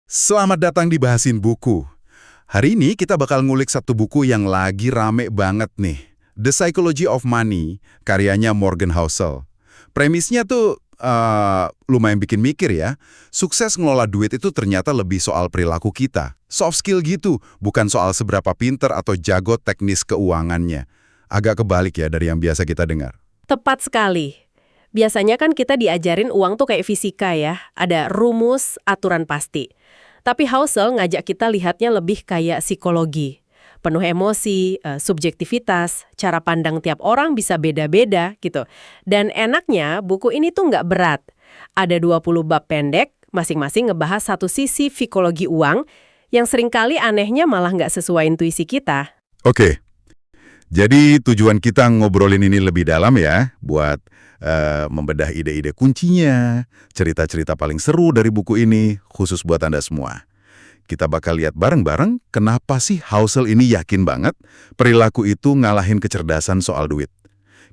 Selamat datang di Bahasin Buku. Hari ini kita bakal ngulik satu buku yang lagi rame banget nih. The Psychology of Money, karyanya Morgan Housel. Premisnya tuh lumayan bikin mikir ya. Sukses ngelola duit itu ternyata lebih soal perilaku kita. Soft skill gitu, bukan soal seberapa pinter atau jago teknis keuangannya. Agak kebalik ya dari yang biasa kita dengar. Tepat sekali. Biasanya kan kita diajarin uang tuh kayak fisika ya, ada rumus, aturan pasti. Tapi Housel ngajak kita lihatnya lebih kayak psikologi. Penuh emosi, subjektivitas, cara pandang tiap orang bisa beda-beda gitu. Dan enaknya buku ini tuh nggak berat. Ada 20 bab pendek, masing-masing ngebahas satu sisi psikologi uang yang seringkali anehnya malah nggak sesuai intuisi kita. Oke, jadi tujuan kita ngobrolin ini lebih dalam ya, buat membedah ide-ide kuncinya, cerita-cerita paling seru dari buku ini, khusus buat Anda semua. Kita bakal lihat bareng-bareng kenapa sih Housel ini yakin banget perilaku itu ngalahin kecerdasan soal duit.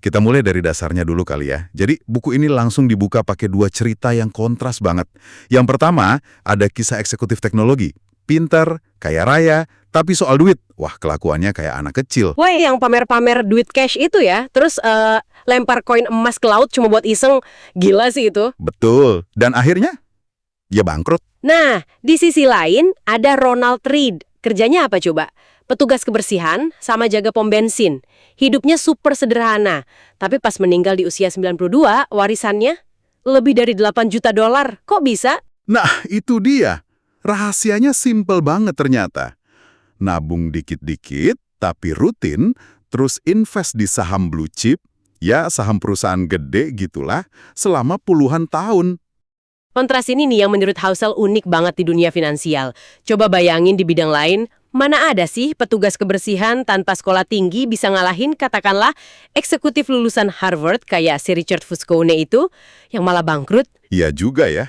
Kita mulai dari dasarnya dulu kali ya. Jadi buku ini langsung dibuka pakai dua cerita yang kontras banget. Yang pertama, ada kisah eksekutif teknologi. Pinter, kaya raya, tapi soal duit, wah kelakuannya kayak anak kecil. Wah, yang pamer-pamer duit cash itu ya, terus lempar koin emas ke laut cuma buat iseng, gila sih itu. Betul, dan akhirnya, ya bangkrut. Nah, di sisi lain ada Ronald Read. Kerjanya apa coba? Petugas kebersihan sama jaga pom bensin. Hidupnya super sederhana, tapi pas meninggal di usia 92, warisannya lebih dari 8 juta dolar. Kok bisa? Nah, itu dia. Rahasianya simpel banget ternyata. Nabung dikit-dikit, tapi rutin, terus invest di saham blue chip, ya saham perusahaan gede gitulah, selama puluhan tahun. Kontras ini nih yang menurut Housel unik banget di dunia finansial. Coba bayangin di bidang lain, mana ada sih petugas kebersihan tanpa sekolah tinggi bisa ngalahin katakanlah eksekutif lulusan Harvard kayak si Richard Fuscone itu, yang malah bangkrut? Iya juga ya.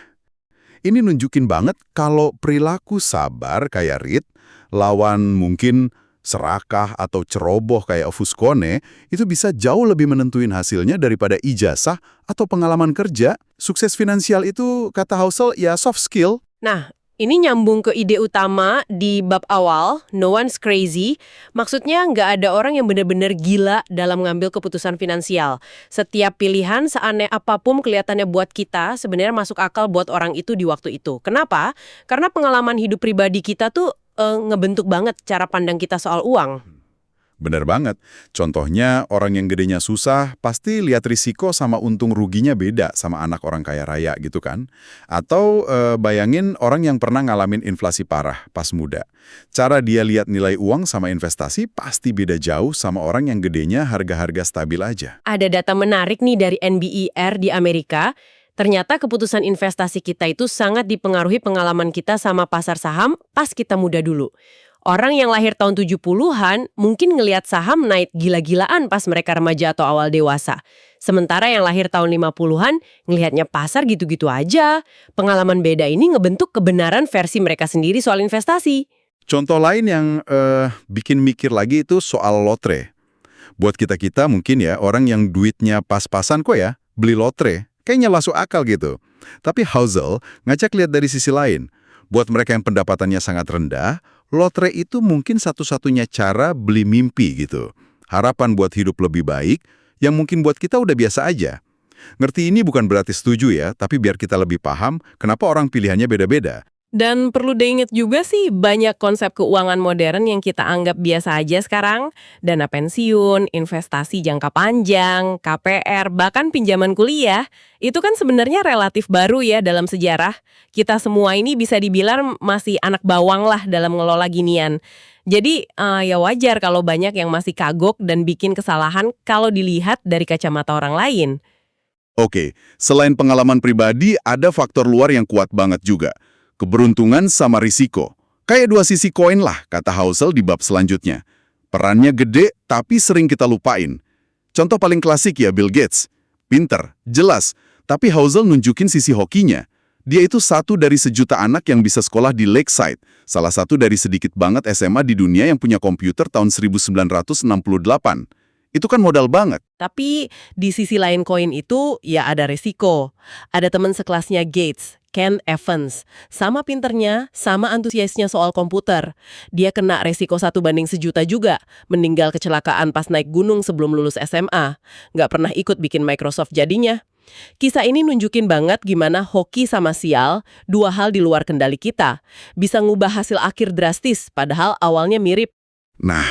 Ini nunjukin banget kalau perilaku sabar kayak Read, lawan mungkin serakah atau ceroboh kayak Fuscone, itu bisa jauh lebih menentuin hasilnya daripada ijazah atau pengalaman kerja. Sukses finansial itu, kata Housel, ya soft skill. Nah, ini nyambung ke ide utama di bab awal, no one's crazy. Maksudnya nggak ada orang yang benar-benar gila dalam ngambil keputusan finansial. Setiap pilihan seaneh apapun kelihatannya buat kita, sebenarnya masuk akal buat orang itu di waktu itu. Kenapa? Karena pengalaman hidup pribadi kita tuh ngebentuk banget cara pandang kita soal uang. Bener banget. Contohnya, orang yang gedenya susah pasti lihat risiko sama untung ruginya beda sama anak orang kaya raya gitu kan. Atau bayangin orang yang pernah ngalamin inflasi parah pas muda. Cara dia lihat nilai uang sama investasi pasti beda jauh sama orang yang gedenya harga-harga stabil aja. Ada data menarik nih dari NBER di Amerika. Ternyata keputusan investasi kita itu sangat dipengaruhi pengalaman kita sama pasar saham pas kita muda dulu. Orang yang lahir tahun 70-an mungkin ngelihat saham naik gila-gilaan pas mereka remaja atau awal dewasa. Sementara yang lahir tahun 50-an ngelihatnya pasar gitu-gitu aja. Pengalaman beda ini ngebentuk kebenaran versi mereka sendiri soal investasi. Contoh lain yang bikin mikir lagi itu soal lotre. Buat kita-kita mungkin ya, orang yang duitnya pas-pasan kok ya, beli lotre. Kayaknya masuk akal gitu. Tapi Housel ngajak lihat dari sisi lain. Buat mereka yang pendapatannya sangat rendah, lotre itu mungkin satu-satunya cara beli mimpi gitu. Harapan buat hidup lebih baik, yang mungkin buat kita udah biasa aja. Ngerti ini bukan berarti setuju ya, tapi biar kita lebih paham kenapa orang pilihannya beda-beda. Dan perlu diingat juga sih banyak konsep keuangan modern yang kita anggap biasa aja sekarang. Dana pensiun, investasi jangka panjang, KPR, bahkan pinjaman kuliah. Itu kan sebenarnya relatif baru ya dalam sejarah. Kita semua ini bisa dibilang masih anak bawang lah dalam ngelola ginian. Jadi ya wajar kalau banyak yang masih kagok dan bikin kesalahan kalau dilihat dari kacamata orang lain. Oke, selain pengalaman pribadi, ada faktor luar yang kuat banget juga. Keberuntungan sama risiko. Kayak dua sisi koin lah, kata Housel di bab selanjutnya. Perannya gede, tapi sering kita lupain. Contoh paling klasik ya Bill Gates. Pinter, jelas, tapi Housel nunjukin sisi hokinya. Dia itu satu dari sejuta anak yang bisa sekolah di Lakeside, salah satu dari sedikit banget SMA di dunia yang punya komputer tahun 1968. Itu kan modal banget. Tapi di sisi lain koin itu ya ada resiko. Ada teman sekelasnya Gates, Ken Evans. Sama pinternya, sama antusiasnya soal komputer. Dia kena resiko 1:1.000.000 juga. Meninggal kecelakaan pas naik gunung sebelum lulus SMA. Nggak pernah ikut bikin Microsoft jadinya. Kisah ini nunjukin banget gimana hoki sama sial, dua hal di luar kendali kita. Bisa ngubah hasil akhir drastis, padahal awalnya mirip. Nah,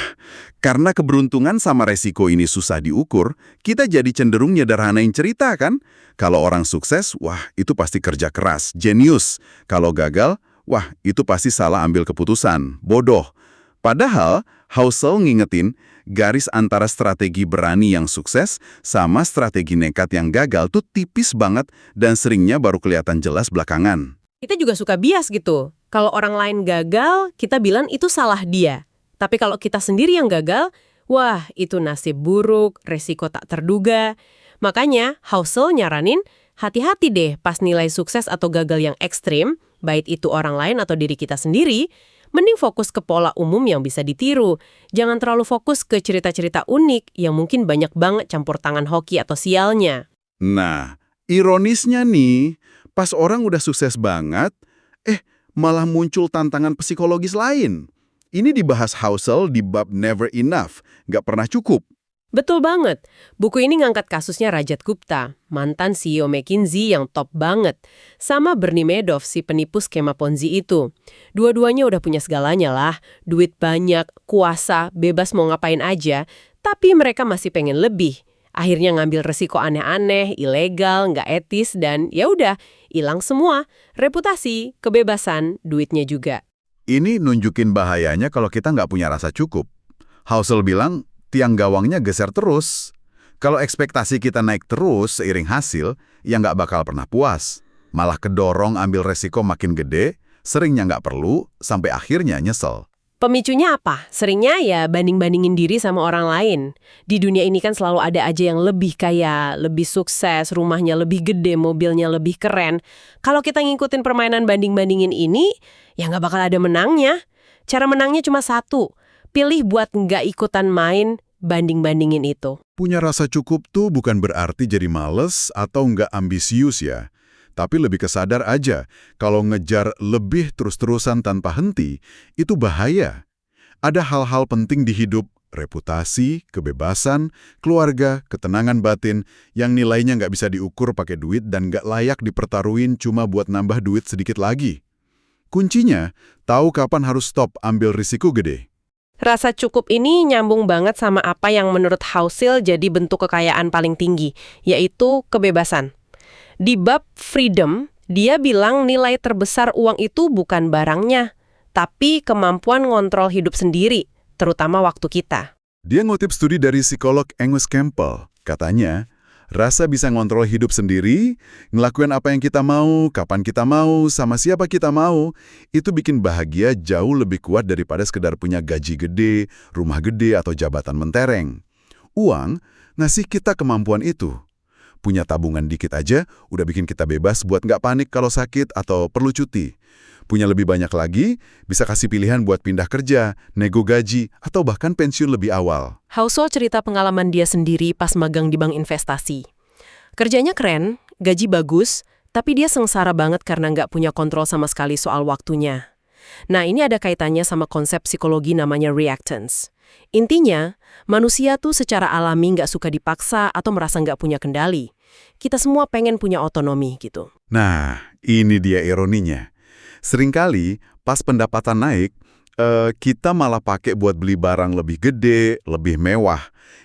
karena keberuntungan sama resiko ini susah diukur, kita jadi cenderung nyederhanain cerita kan? Kalau orang sukses, wah itu pasti kerja keras, jenius. Kalau gagal, wah itu pasti salah ambil keputusan, bodoh. Padahal, Housel ngingetin, garis antara strategi berani yang sukses sama strategi nekat yang gagal tuh tipis banget dan seringnya baru kelihatan jelas belakangan. Kita juga suka bias gitu. Kalau orang lain gagal, kita bilang itu salah dia. Tapi kalau kita sendiri yang gagal, wah itu nasib buruk, resiko tak terduga. Makanya Housel nyaranin, hati-hati deh pas nilai sukses atau gagal yang ekstrim, baik itu orang lain atau diri kita sendiri, mending fokus ke pola umum yang bisa ditiru. Jangan terlalu fokus ke cerita-cerita unik yang mungkin banyak banget campur tangan hoki atau sialnya. Nah, ironisnya nih, pas orang udah sukses banget, malah muncul tantangan psikologis lain. Ini dibahas Housel di bab Never Enough, nggak pernah cukup. Betul banget. Buku ini ngangkat kasusnya Rajat Gupta, mantan CEO McKinsey yang top banget. Sama Bernie Madoff, si penipu skema Ponzi itu. Dua-duanya udah punya segalanya lah. Duit banyak, kuasa, bebas mau ngapain aja. Tapi mereka masih pengen lebih. Akhirnya ngambil resiko aneh-aneh, ilegal, nggak etis, dan ya udah hilang semua. Reputasi, kebebasan, duitnya juga. Ini nunjukin bahayanya kalau kita nggak punya rasa cukup. Housel bilang, tiang gawangnya geser terus. Kalau ekspektasi kita naik terus seiring hasil, ya nggak bakal pernah puas. Malah kedorong ambil resiko makin gede, seringnya nggak perlu, sampai akhirnya nyesel. Pemicunya apa? Seringnya ya banding-bandingin diri sama orang lain. Di dunia ini kan selalu ada aja yang lebih kaya, lebih sukses, rumahnya lebih gede, mobilnya lebih keren. Kalau kita ngikutin permainan banding-bandingin ini, ya nggak bakal ada menangnya. Cara menangnya cuma satu, pilih buat nggak ikutan main banding-bandingin itu. Punya rasa cukup tuh bukan berarti jadi males atau nggak ambisius ya. Tapi lebih kesadar aja, kalau ngejar lebih terus-terusan tanpa henti, itu bahaya. Ada hal-hal penting di hidup, reputasi, kebebasan, keluarga, ketenangan batin, yang nilainya nggak bisa diukur pakai duit dan nggak layak dipertaruhin cuma buat nambah duit sedikit lagi. Kuncinya, tahu kapan harus stop ambil risiko gede. Rasa cukup ini nyambung banget sama apa yang menurut Housel jadi bentuk kekayaan paling tinggi, yaitu kebebasan. Di bab freedom, dia bilang nilai terbesar uang itu bukan barangnya, tapi kemampuan ngontrol hidup sendiri, terutama waktu kita. Dia ngutip studi dari psikolog Angus Campbell. Katanya, rasa bisa ngontrol hidup sendiri, ngelakuin apa yang kita mau, kapan kita mau, sama siapa kita mau, itu bikin bahagia jauh lebih kuat daripada sekedar punya gaji gede, rumah gede, atau jabatan mentereng. Uang ngasih kita kemampuan itu. Punya tabungan dikit aja, udah bikin kita bebas buat nggak panik kalau sakit atau perlu cuti. Punya lebih banyak lagi, bisa kasih pilihan buat pindah kerja, nego gaji, atau bahkan pensiun lebih awal. Housel cerita pengalaman dia sendiri pas magang di bank investasi. Kerjanya keren, gaji bagus, tapi dia sengsara banget karena nggak punya kontrol sama sekali soal waktunya. Nah, ini ada kaitannya sama konsep psikologi namanya reactance. Intinya, manusia tuh secara alami nggak suka dipaksa atau merasa nggak punya kendali. Kita semua pengen punya otonomi gitu. Nah, ini dia ironinya. Seringkali pas pendapatan naik, kita malah pakai buat beli barang lebih gede, lebih mewah,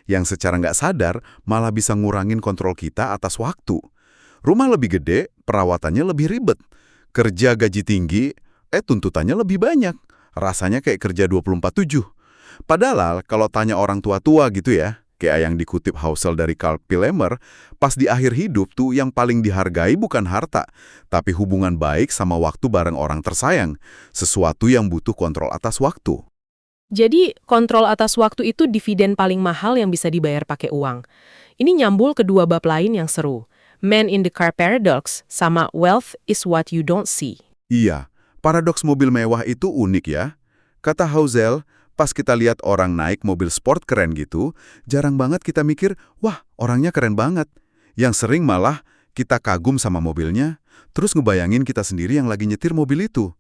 yang secara nggak sadar malah bisa ngurangin kontrol kita atas waktu. Rumah lebih gede, perawatannya lebih ribet. Kerja gaji tinggi, tuntutannya lebih banyak. Rasanya kayak kerja 24/7. Padahal kalau tanya orang tua-tua gitu ya, kayak yang dikutip Housel dari Karl Pilemer, pas di akhir hidup tuh yang paling dihargai bukan harta, tapi hubungan baik sama waktu bareng orang tersayang, sesuatu yang butuh kontrol atas waktu. Jadi, kontrol atas waktu itu dividen paling mahal yang bisa dibayar pakai uang. Ini nyambul ke dua bab lain yang seru. Man in the Car Paradox sama Wealth is what you don't see. Iya, paradoks mobil mewah itu unik ya. Kata Housel, pas kita lihat orang naik mobil sport keren gitu, jarang banget kita mikir, wah orangnya keren banget. Yang sering malah kita kagum sama mobilnya, terus ngebayangin kita sendiri yang lagi nyetir mobil itu.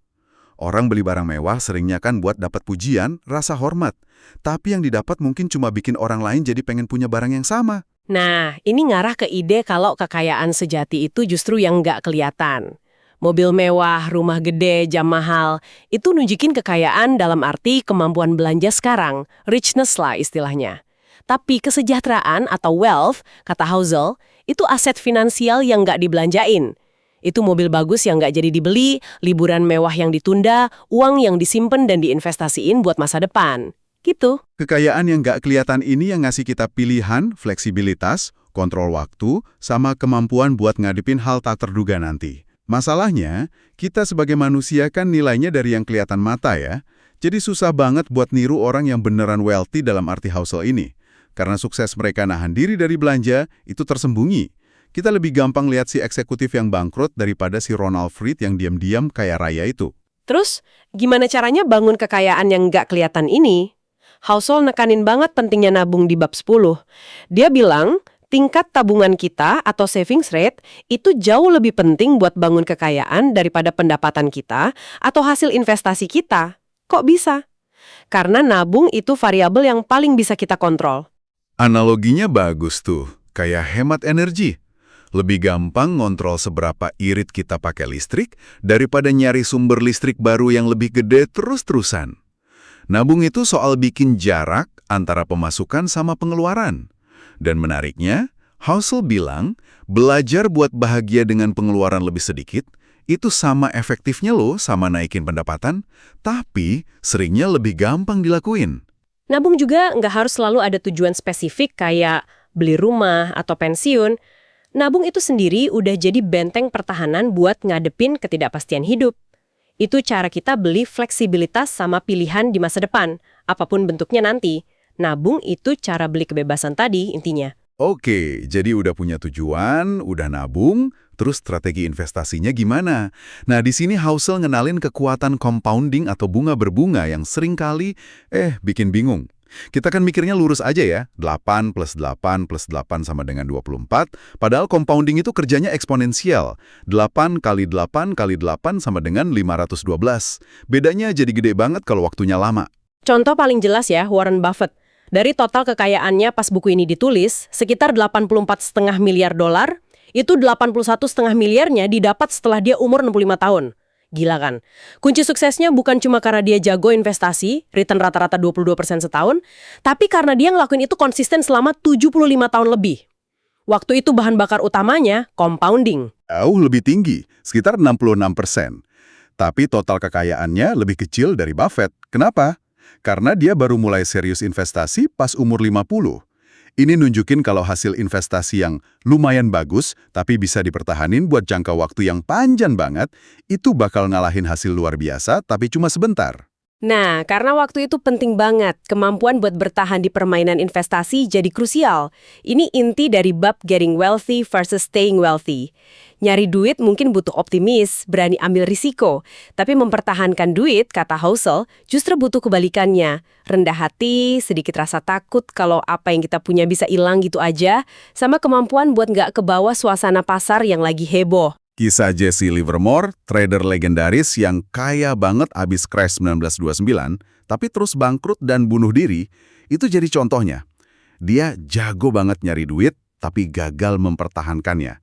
Orang beli barang mewah seringnya kan buat dapat pujian, rasa hormat. Tapi yang didapat mungkin cuma bikin orang lain jadi pengen punya barang yang sama. Nah, ini ngarah ke ide kalau kekayaan sejati itu justru yang nggak kelihatan. Mobil mewah, rumah gede, jam mahal, itu nunjukin kekayaan dalam arti kemampuan belanja sekarang, richness lah istilahnya. Tapi kesejahteraan atau wealth, kata Housel, itu aset finansial yang nggak dibelanjain. Itu mobil bagus yang nggak jadi dibeli, liburan mewah yang ditunda, uang yang disimpan dan diinvestasiin buat masa depan. Gitu. Kekayaan yang nggak kelihatan ini yang ngasih kita pilihan, fleksibilitas, kontrol waktu, sama kemampuan buat ngadepin hal tak terduga nanti. Masalahnya, kita sebagai manusia kan nilainya dari yang kelihatan mata ya. Jadi susah banget buat niru orang yang beneran wealthy dalam arti Housel ini. Karena sukses mereka nahan diri dari belanja, itu tersembunyi. Kita lebih gampang lihat si eksekutif yang bangkrut daripada si Ronald Fried yang diam-diam kaya raya itu. Terus, gimana caranya bangun kekayaan yang nggak kelihatan ini? Housel nekanin banget pentingnya nabung di bab 10. Dia bilang, tingkat tabungan kita atau savings rate itu jauh lebih penting buat bangun kekayaan daripada pendapatan kita atau hasil investasi kita. Kok bisa? Karena nabung itu variabel yang paling bisa kita kontrol. Analoginya bagus tuh, kayak hemat energi. Lebih gampang ngontrol seberapa irit kita pakai listrik daripada nyari sumber listrik baru yang lebih gede terus-terusan. Nabung itu soal bikin jarak antara pemasukan sama pengeluaran. Dan menariknya, Housel bilang, belajar buat bahagia dengan pengeluaran lebih sedikit, itu sama efektifnya loh sama naikin pendapatan, tapi seringnya lebih gampang dilakuin. Nabung juga nggak harus selalu ada tujuan spesifik kayak beli rumah atau pensiun. Nabung itu sendiri udah jadi benteng pertahanan buat ngadepin ketidakpastian hidup. Itu cara kita beli fleksibilitas sama pilihan di masa depan, apapun bentuknya nanti. Nabung itu cara beli kebebasan tadi intinya. Oke, jadi udah punya tujuan, udah nabung, terus strategi investasinya gimana? Nah, di sini Housel ngenalin kekuatan compounding atau bunga berbunga yang seringkali bikin bingung. Kita kan mikirnya lurus aja ya, 8 plus 8 plus 8 sama dengan 24, padahal compounding itu kerjanya eksponensial. 8 kali 8 kali 8 sama dengan 512. Bedanya jadi gede banget kalau waktunya lama. Contoh paling jelas ya, Warren Buffett. Dari total kekayaannya pas buku ini ditulis, sekitar 84,5 miliar dolar, itu 81,5 miliarnya didapat setelah dia umur 65 tahun. Gila kan? Kunci suksesnya bukan cuma karena dia jago investasi, return rata-rata 22% setahun, tapi karena dia ngelakuin itu konsisten selama 75 tahun lebih. Waktu itu bahan bakar utamanya compounding. Jauh lebih tinggi, sekitar 66%. Tapi total kekayaannya lebih kecil dari Buffett. Kenapa? Karena dia baru mulai serius investasi pas umur 50. Ini nunjukin kalau hasil investasi yang lumayan bagus, tapi bisa dipertahanin buat jangka waktu yang panjang banget, itu bakal ngalahin hasil luar biasa, tapi cuma sebentar. Nah, karena waktu itu penting banget, kemampuan buat bertahan di permainan investasi jadi krusial. Ini inti dari bab getting wealthy versus staying wealthy. Nyari duit mungkin butuh optimis, berani ambil risiko. Tapi mempertahankan duit, kata Housel, justru butuh kebalikannya. Rendah hati, sedikit rasa takut kalau apa yang kita punya bisa hilang gitu aja, sama kemampuan buat nggak kebawa suasana pasar yang lagi heboh. Kisah Jesse Livermore, trader legendaris yang kaya banget abis crash 1929, tapi terus bangkrut dan bunuh diri, itu jadi contohnya. Dia jago banget nyari duit, tapi gagal mempertahankannya.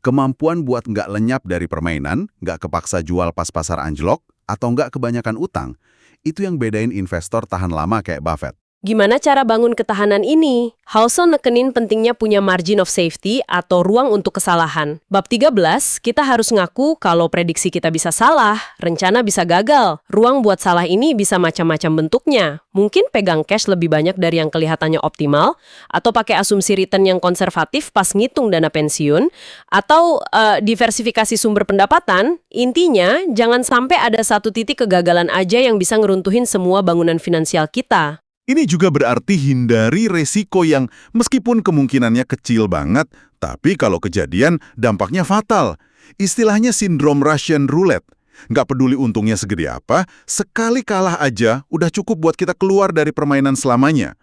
Kemampuan buat nggak lenyap dari permainan, nggak kepaksa jual pas pasar anjlok, atau nggak kebanyakan utang, itu yang bedain investor tahan lama kayak Buffett. Gimana cara bangun ketahanan ini? Housel nekenin pentingnya punya margin of safety atau ruang untuk kesalahan. Bab 13, kita harus ngaku kalau prediksi kita bisa salah, rencana bisa gagal. Ruang buat salah ini bisa macam-macam bentuknya. Mungkin pegang cash lebih banyak dari yang kelihatannya optimal, atau pakai asumsi return yang konservatif pas ngitung dana pensiun, atau diversifikasi sumber pendapatan. Intinya, jangan sampai ada satu titik kegagalan aja yang bisa ngeruntuhin semua bangunan finansial kita. Ini juga berarti hindari resiko yang meskipun kemungkinannya kecil banget, tapi kalau kejadian dampaknya fatal. Istilahnya sindrom Russian roulette. Nggak peduli untungnya segede apa, sekali kalah aja udah cukup buat kita keluar dari permainan selamanya.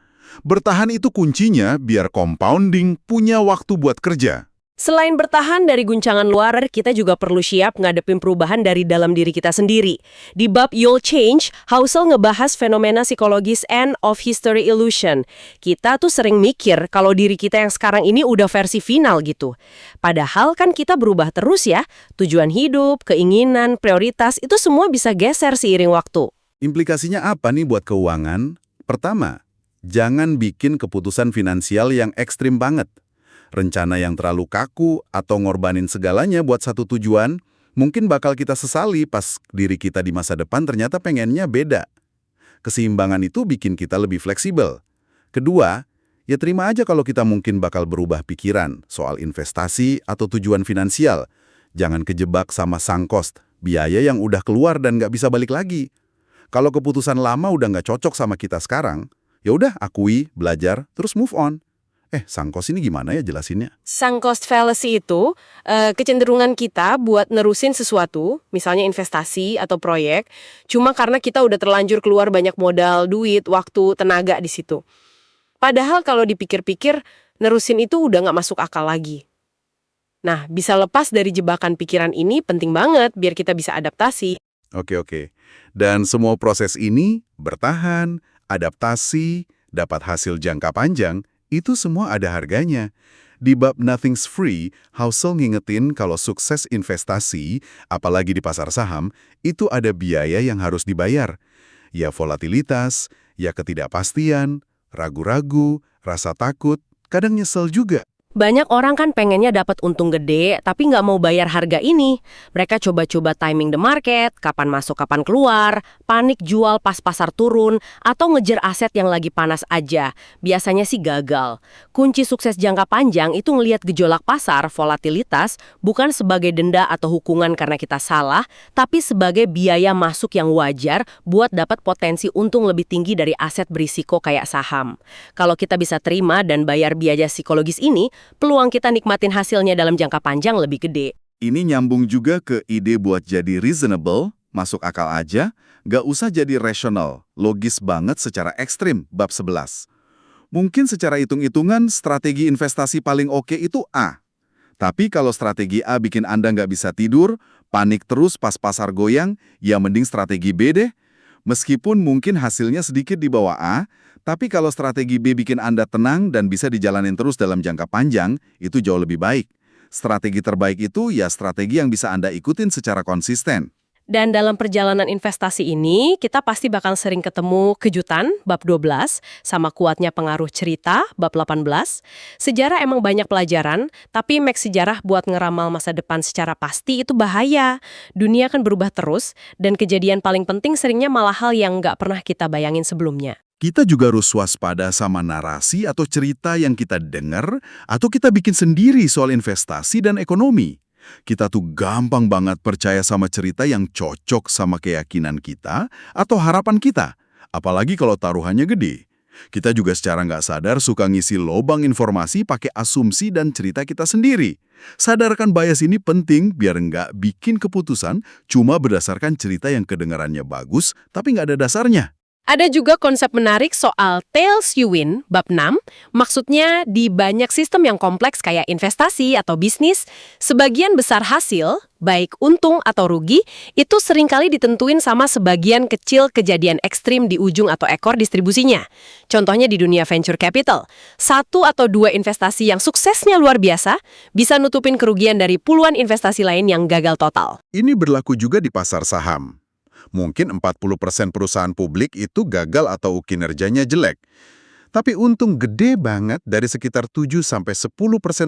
Bertahan itu kuncinya biar compounding punya waktu buat kerja. Selain bertahan dari guncangan luar, kita juga perlu siap ngadepin perubahan dari dalam diri kita sendiri. Di bab You'll Change, Housel ngebahas fenomena psikologis end of history illusion. Kita tuh sering mikir kalau diri kita yang sekarang ini udah versi final gitu. Padahal kan kita berubah terus ya. Tujuan hidup, keinginan, prioritas, itu semua bisa geser seiring waktu. Implikasinya apa nih buat keuangan? Pertama, jangan bikin keputusan finansial yang ekstrim banget. Rencana yang terlalu kaku atau ngorbanin segalanya buat satu tujuan, mungkin bakal kita sesali pas diri kita di masa depan ternyata pengennya beda. Keseimbangan itu bikin kita lebih fleksibel. Kedua, ya terima aja kalau kita mungkin bakal berubah pikiran soal investasi atau tujuan finansial. Jangan kejebak sama sunk cost, biaya yang udah keluar dan nggak bisa balik lagi. Kalau keputusan lama udah nggak cocok sama kita sekarang, ya udah akui, belajar, terus move on. Sunk cost ini gimana ya jelasinnya? Sunk cost fallacy itu kecenderungan kita buat nerusin sesuatu, misalnya investasi atau proyek, cuma karena kita udah terlanjur keluar banyak modal, duit, waktu, tenaga di situ. Padahal kalau dipikir-pikir, nerusin itu udah nggak masuk akal lagi. Nah, bisa lepas dari jebakan pikiran ini penting banget biar kita bisa adaptasi. Oke. Dan semua proses ini, bertahan, adaptasi, dapat hasil jangka panjang, itu semua ada harganya. Di bab Nothing's Free, Housel ngingetin kalau sukses investasi, apalagi di pasar saham, itu ada biaya yang harus dibayar. Ya volatilitas, ya ketidakpastian, ragu-ragu, rasa takut, kadang nyesel juga. Banyak orang kan pengennya dapat untung gede, tapi nggak mau bayar harga ini. Mereka coba-coba timing the market, kapan masuk, kapan keluar, panik jual pas pasar turun, atau ngejar aset yang lagi panas aja. Biasanya sih gagal. Kunci sukses jangka panjang itu ngelihat gejolak pasar, volatilitas, bukan sebagai denda atau hukuman karena kita salah, tapi sebagai biaya masuk yang wajar buat dapat potensi untung lebih tinggi dari aset berisiko kayak saham. Kalau kita bisa terima dan bayar biaya psikologis ini, peluang kita nikmatin hasilnya dalam jangka panjang lebih gede. Ini nyambung juga ke ide buat jadi reasonable, masuk akal aja, nggak usah jadi rational, logis banget secara ekstrim, bab 11. Mungkin secara hitung-hitungan strategi investasi paling oke itu A. Tapi kalau strategi A bikin Anda nggak bisa tidur, panik terus pas pasar goyang, ya mending strategi B deh. Meskipun mungkin hasilnya sedikit di bawah A, tapi kalau strategi B bikin Anda tenang dan bisa dijalanin terus dalam jangka panjang, itu jauh lebih baik. Strategi terbaik itu ya strategi yang bisa Anda ikutin secara konsisten. Dan dalam perjalanan investasi ini, kita pasti bakal sering ketemu kejutan, bab 12, sama kuatnya pengaruh cerita, bab 18. Sejarah emang banyak pelajaran, tapi make sejarah buat ngeramal masa depan secara pasti itu bahaya. Dunia kan berubah terus, dan kejadian paling penting seringnya malah hal yang nggak pernah kita bayangin sebelumnya. Kita juga harus waspada sama narasi atau cerita yang kita dengar atau kita bikin sendiri soal investasi dan ekonomi. Kita tuh gampang banget percaya sama cerita yang cocok sama keyakinan kita atau harapan kita, apalagi kalau taruhannya gede. Kita juga secara nggak sadar suka ngisi lobang informasi pakai asumsi dan cerita kita sendiri. Sadarkan bias ini penting biar nggak bikin keputusan cuma berdasarkan cerita yang kedengarannya bagus tapi nggak ada dasarnya. Ada juga konsep menarik soal tails you win, bab 6. Maksudnya di banyak sistem yang kompleks kayak investasi atau bisnis, sebagian besar hasil, baik untung atau rugi, itu seringkali ditentuin sama sebagian kecil kejadian ekstrim di ujung atau ekor distribusinya. Contohnya di dunia venture capital, 1 atau 2 investasi yang suksesnya luar biasa bisa nutupin kerugian dari puluhan investasi lain yang gagal total. Ini berlaku juga di pasar saham. Mungkin 40% perusahaan publik itu gagal atau kinerjanya jelek. Tapi untung gede banget dari sekitar 7-10%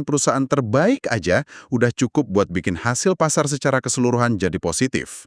perusahaan terbaik aja udah cukup buat bikin hasil pasar secara keseluruhan jadi positif.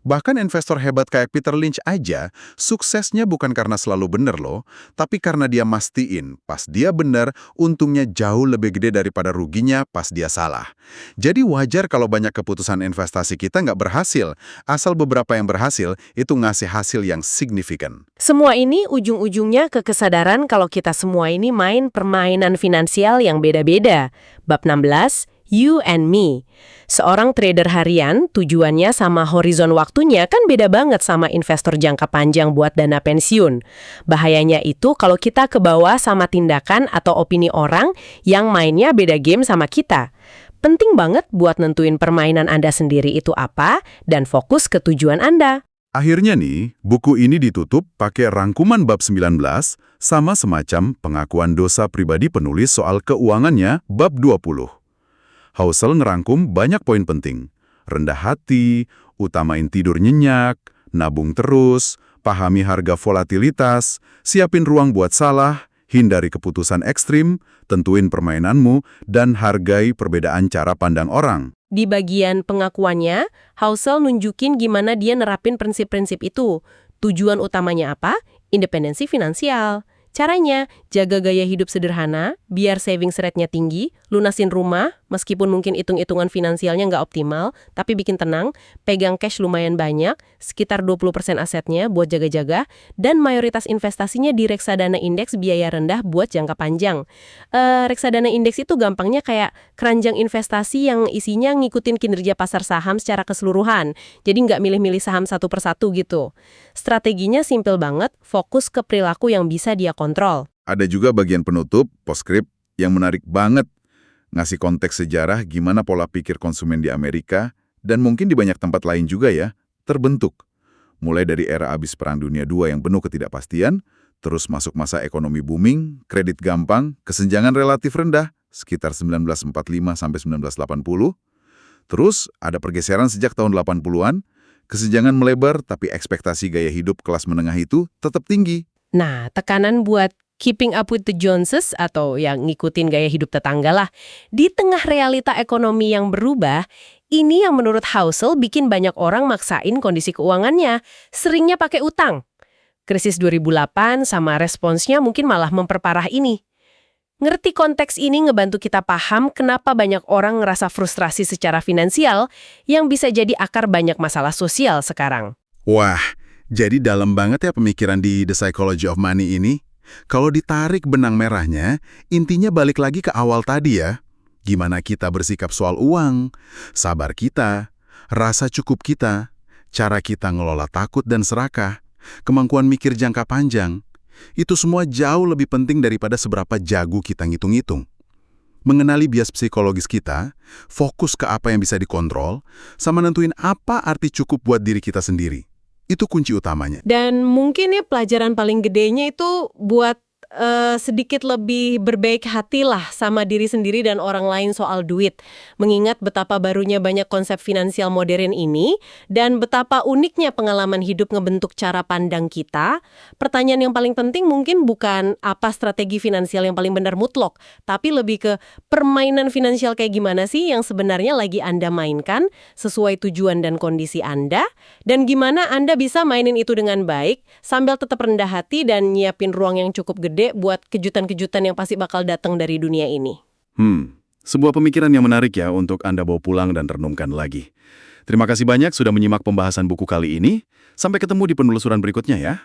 Bahkan investor hebat kayak Peter Lynch aja, suksesnya bukan karena selalu bener loh, tapi karena dia mastiin pas dia bener, untungnya jauh lebih gede daripada ruginya pas dia salah. Jadi wajar kalau banyak keputusan investasi kita nggak berhasil, asal beberapa yang berhasil itu ngasih hasil yang signifikan. Semua ini ujung-ujungnya ke kesadaran kalau kita semua ini main permainan finansial yang beda-beda. Bab 16, You and me. Seorang trader harian, tujuannya sama horizon waktunya kan beda banget sama investor jangka panjang buat dana pensiun. Bahayanya itu kalau kita kebawa sama tindakan atau opini orang yang mainnya beda game sama kita. Penting banget buat nentuin permainan Anda sendiri itu apa dan fokus ke tujuan Anda. Akhirnya nih, buku ini ditutup pakai rangkuman bab 19 sama semacam pengakuan dosa pribadi penulis soal keuangannya bab 20. Housel ngerangkum banyak poin penting. Rendah hati, utamain tidur nyenyak, nabung terus, pahami harga volatilitas, siapin ruang buat salah, hindari keputusan ekstrim, tentuin permainanmu, dan hargai perbedaan cara pandang orang. Di bagian pengakuannya, Housel nunjukin gimana dia nerapin prinsip-prinsip itu. Tujuan utamanya apa? Independensi finansial. Caranya, jaga gaya hidup sederhana, biar savings rate-nya tinggi, lunasin rumah, meskipun mungkin hitung-hitungan finansialnya nggak optimal, tapi bikin tenang, pegang cash lumayan banyak, sekitar 20% asetnya buat jaga-jaga, dan mayoritas investasinya di reksadana indeks biaya rendah buat jangka panjang. Reksadana indeks itu gampangnya kayak keranjang investasi yang isinya ngikutin kinerja pasar saham secara keseluruhan, jadi nggak milih-milih saham satu persatu gitu. Strateginya simple banget, fokus ke perilaku yang bisa dia kontrol. Ada juga bagian penutup, postscript, yang menarik banget. Ngasih konteks sejarah gimana pola pikir konsumen di Amerika, dan mungkin di banyak tempat lain juga ya, terbentuk. Mulai dari era abis Perang Dunia II yang penuh ketidakpastian, terus masuk masa ekonomi booming, kredit gampang, kesenjangan relatif rendah, sekitar 1945 sampai 1980. Terus ada pergeseran sejak tahun 80-an, kesenjangan melebar tapi ekspektasi gaya hidup kelas menengah itu tetap tinggi. Nah, tekanan buat keeping up with the Joneses atau yang ngikutin gaya hidup tetangga lah. Di tengah realita ekonomi yang berubah, ini yang menurut Housel bikin banyak orang maksain kondisi keuangannya, seringnya pakai utang. Krisis 2008 sama responsnya mungkin malah memperparah ini. Ngerti konteks ini ngebantu kita paham kenapa banyak orang ngerasa frustrasi secara finansial yang bisa jadi akar banyak masalah sosial sekarang. Wah, jadi dalam banget ya pemikiran di The Psychology of Money ini. Kalau ditarik benang merahnya, intinya balik lagi ke awal tadi ya. Gimana kita bersikap soal uang, sabar kita, rasa cukup kita, cara kita ngelola takut dan serakah, kemampuan mikir jangka panjang. Itu semua jauh lebih penting daripada seberapa jago kita ngitung-ngitung. Mengenali bias psikologis kita, fokus ke apa yang bisa dikontrol, sama nentuin apa arti cukup buat diri kita sendiri. Itu kunci utamanya. Dan mungkin ya pelajaran paling gedenya itu buat sedikit lebih berbaik hati lah sama diri sendiri dan orang lain soal duit. Mengingat betapa barunya banyak konsep finansial modern ini dan betapa uniknya pengalaman hidup ngebentuk cara pandang kita, pertanyaan yang paling penting mungkin bukan apa strategi finansial yang paling benar mutlak, tapi lebih ke permainan finansial kayak gimana sih yang sebenarnya lagi Anda mainkan sesuai tujuan dan kondisi Anda, dan gimana Anda bisa mainin itu dengan baik sambil tetap rendah hati dan nyiapin ruang yang cukup gede buat kejutan-kejutan yang pasti bakal datang dari dunia ini. Sebuah pemikiran yang menarik ya untuk Anda bawa pulang dan renungkan lagi. Terima kasih banyak sudah menyimak pembahasan buku kali ini. Sampai ketemu di penelusuran berikutnya ya.